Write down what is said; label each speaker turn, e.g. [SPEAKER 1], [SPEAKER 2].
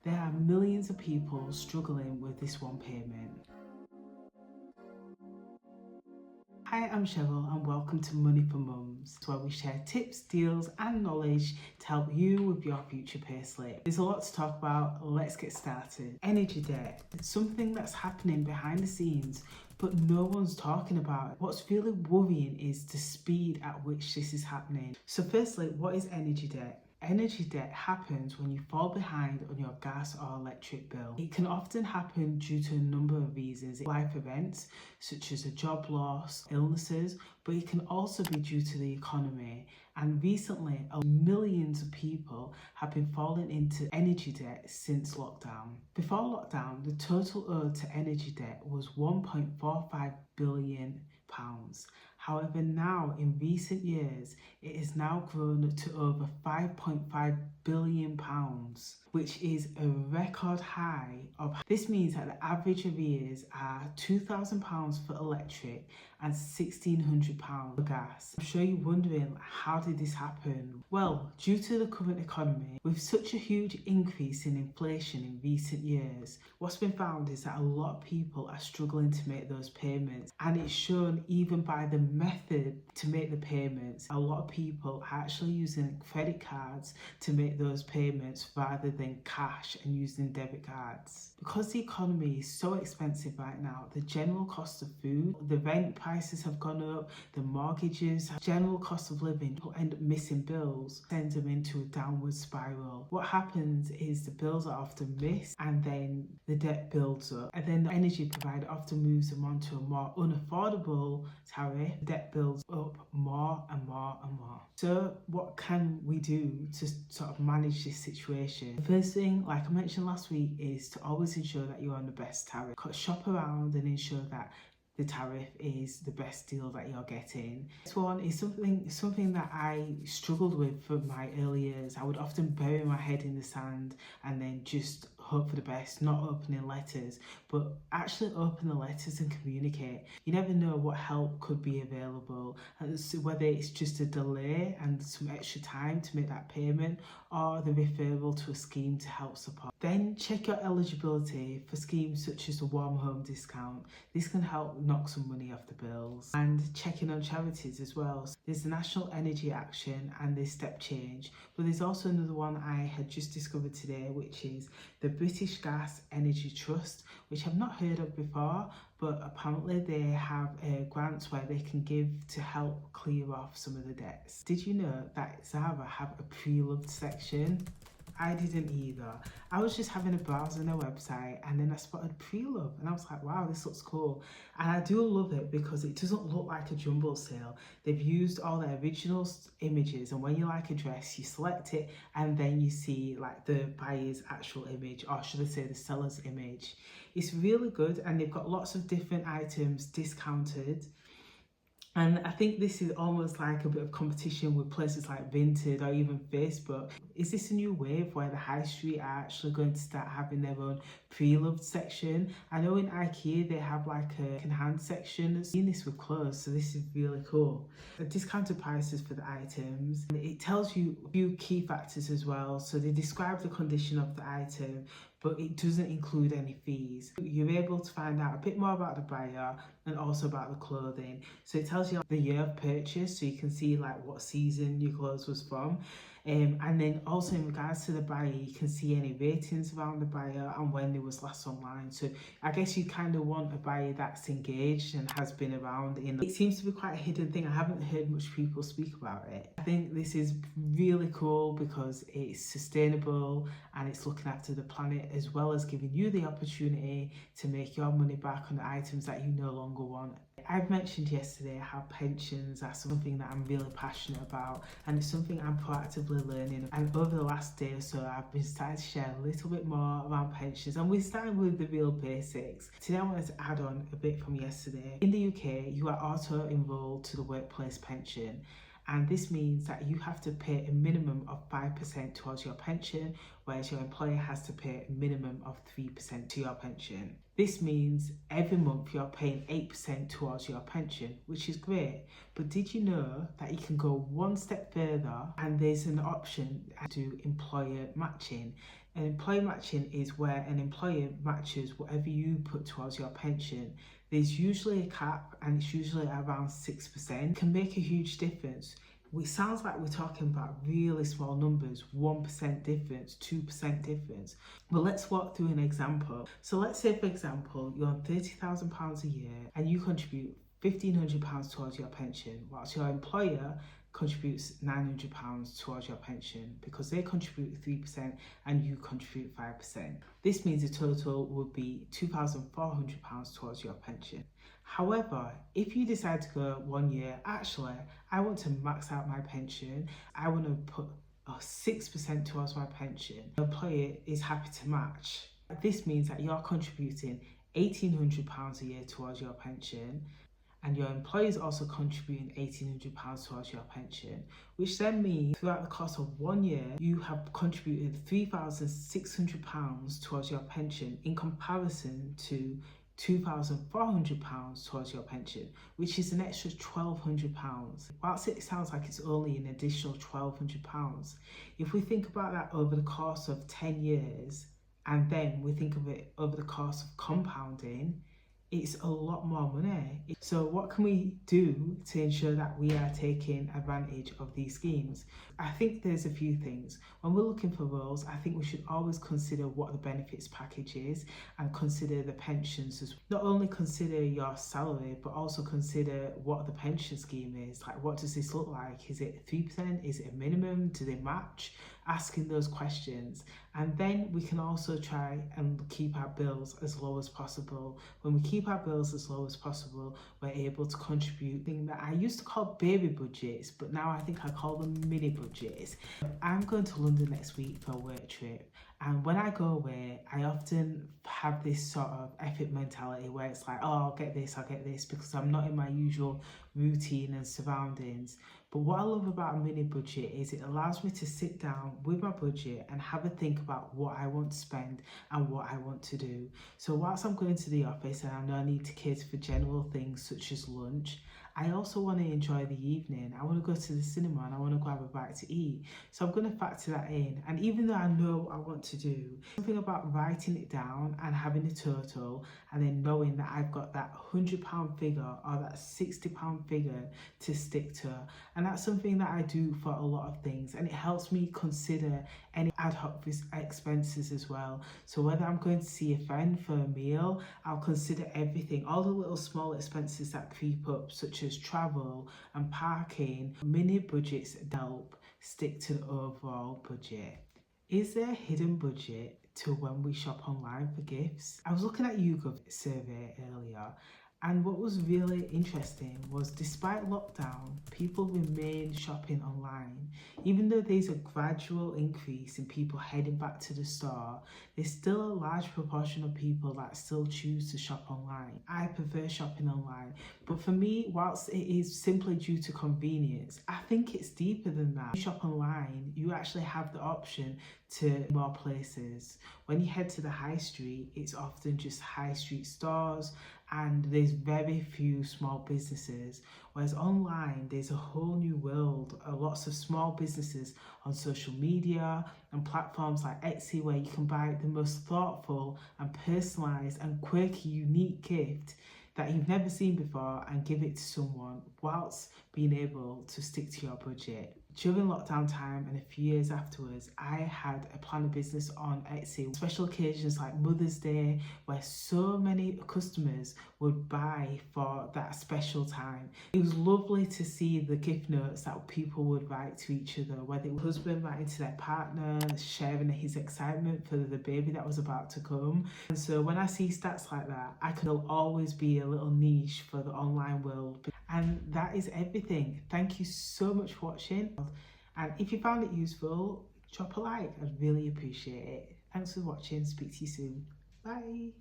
[SPEAKER 1] There are millions of people struggling with this one payment. Hi, I'm Cheryl and welcome to Money for Mums, where we share tips, deals and knowledge to help you with your future payslip. There's a lot to talk about, let's get started. Energy debt, it's something that's happening behind the scenes but no one's talking about it. What's really worrying is the speed at which this is happening. So firstly, what is energy debt? Energy debt happens when you fall behind on your gas or electric bill. It can often happen due to a number of reasons, life events such as a job loss, illnesses, but it can also be due to the economy. And recently, millions of people have been falling into energy debt since lockdown. Before lockdown, the total owed to energy debt was £1.45 billion. However, now in recent years, it has now grown to over £5.5 billion, which is a record high of. This means that the average arrears are £2,000 for electric and £1,600 for gas. I'm sure you're wondering, how did this happen? Well, due to the current economy, with such a huge increase in inflation in recent years, what's been found is that a lot of people are struggling to make those payments, and it's shown even by the method to make the payments. A lot of people are actually using credit cards to make those payments rather than cash and using debit cards. Because the economy is so expensive right now, the general cost of food, the rent prices have gone up, the mortgages, general cost of living, people end up missing bills, sends them into a downward spiral. What happens is the bills are often missed and then the debt builds up, and then the energy provider often moves them onto a more unaffordable tariff. The debt builds up more and more and more. So what can we do to sort of manage this situation? The first thing, like I mentioned last week, is to always ensure that you're on the best tariff. Shop around and ensure that the tariff is the best deal that you're getting. This one is something that I struggled with for my early years. I would often bury my head in the sand and then just hope for the best, not opening letters, but actually open the letters and communicate. You never know what help could be available, and so whether it's just a delay and some extra time to make that payment, or the referral to a scheme to help support. Then check your eligibility for schemes such as the warm home discount. This can help knock some money off the bills. And checking on charities as well. So there's the National Energy Action and there's Step Change, but there's also another one I had just discovered today, which is the British Gas Energy Trust, which I've not heard of before, but apparently they have grants where they can give to help clear off some of the debts. Did you know that Zara have a pre-loved section? I didn't either. I was just having a browse on their website and then I spotted pre-love and I was like, wow, this looks cool. And I do love it because it doesn't look like a jumbo sale. They've used all their original images, and when you like a dress, you select it and then you see like the buyer's actual image, or should I say the seller's image. It's really good, and they've got lots of different items discounted. And I think this is almost like a bit of competition with places like Vinted or even Facebook. Is this a new wave where the high street are actually going to start having their own pre-loved section? I know in IKEA they have like a hand section. I've seen this with clothes, so this is really cool. The discounted prices for the items. And it tells you a few key factors as well. So they describe the condition of the item, but it doesn't include any fees. You're able to find out a bit more about the buyer and also about the clothing. So it tells you the year of purchase, so you can see like what season your clothes was from. And then also in regards to the buyer, you can see any ratings around the buyer and when they was last online. So I guess you kind of want a buyer that's engaged and has been around. It seems to be quite a hidden thing. I haven't heard much people speak about it. I think this is really cool because it's sustainable and it's looking after the planet, as well as giving you the opportunity to make your money back on the items that you no longer want. I've mentioned yesterday how pensions are something that I'm really passionate about, and it's something I'm proactively learning. And over the last day or so, I've been starting to share a little bit more around pensions, and we're starting with the real basics. Today I wanted to add on a bit from yesterday. In the UK, you are auto-enrolled to the workplace pension, And this means that you have to pay a minimum of 5% towards your pension, whereas your employer has to pay a minimum of 3% to your pension. This means every month you're paying 8% towards your pension, which is great. But did you know that you can go one step further and there's an option to employer matching? And employer matching is where an employer matches whatever you put towards your pension. There's usually a cap and it's usually around 6%. It can make a huge difference. It sounds like we're talking about really small numbers, 1% difference, 2% difference. But let's walk through an example. So let's say, for example, you're on £30,000 a year and you contribute £1,500 towards your pension, whilst your employer contributes £900 towards your pension because they contribute 3% and you contribute 5%. This means the total would be £2,400 towards your pension. However, if you decide to go 1 year, actually, I want to max out my pension, I want to put 6% towards my pension, the employer is happy to match. This means that you're contributing £1,800 a year towards your pension, and your employer is also contributing £1,800 towards your pension, which then means throughout the course of 1 year, you have contributed £3,600 towards your pension in comparison to £2,400 towards your pension, which is an extra £1,200. Whilst it sounds like it's only an additional £1,200, if we think about that over the course of 10 years, and then we think of it over the course of compounding, it's a lot more money. So what can we do to ensure that we are taking advantage of these schemes? I think there's a few things. When we're looking for roles, I think we should always consider what the benefits package is and consider the pensions as well. Not only consider your salary, but also consider what the pension scheme is. Like, what does this look like? Is it 3%? Is it a minimum? Do they match? Asking those questions. And then we can also try and keep our bills as low as possible. When we keep our bills as low as possible, we're able to contribute things that I used to call baby budgets, but now I think I call them mini budgets. I'm going to London next week for a work trip. And when I go away, I often have this sort of effort mentality where it's like, oh, I'll get this, because I'm not in my usual routine and surroundings. But what I love about a mini budget is it allows me to sit down with my budget and have a think about what I want to spend and what I want to do. So whilst I'm going to the office and I know I need to cater for general things such as lunch, I also want to enjoy the evening. I want to go to the cinema and I want to grab a bite to eat. So I'm going to factor that in. And even though I know what I want to do, something about writing it down and having a total and then knowing that I've got that £100 figure or that £60 figure to stick to. And that's something that I do for a lot of things. And it helps me consider any ad hoc expenses as well. So whether I'm going to see a friend for a meal, I'll consider everything, all the little small expenses that creep up, such as travel and parking. Mini budgets help stick to the overall budget. Is there a hidden budget to when we shop online for gifts? I was looking at YouGov's survey earlier, and what was really interesting was despite lockdown, people remain shopping online. Even though there's a gradual increase in people heading back to the store, there's still a large proportion of people that still choose to shop online. I prefer shopping online, but for me, whilst it is simply due to convenience, I think it's deeper than that. When you shop online, you actually have the option to more places. When you head to the high street, it's often just high street stores and there's very few small businesses, whereas online there's a whole new world, lots of small businesses on social media and platforms like Etsy where you can buy the most thoughtful and personalised and quirky unique gift that you've never seen before and give it to someone whilst being able to stick to your budget. During lockdown time and a few years afterwards, I had a planner business on Etsy. Special occasions like Mother's Day, where so many customers would buy for that special time. It was lovely to see the gift notes that people would write to each other, whether it was husband writing to their partner, sharing his excitement for the baby that was about to come. And so when I see stats like that, I can always be a little niche for the online world. And that is everything. Thank you so much for watching. And if you found it useful, drop a like. I'd really appreciate it. Thanks for watching. Speak to you soon. Bye.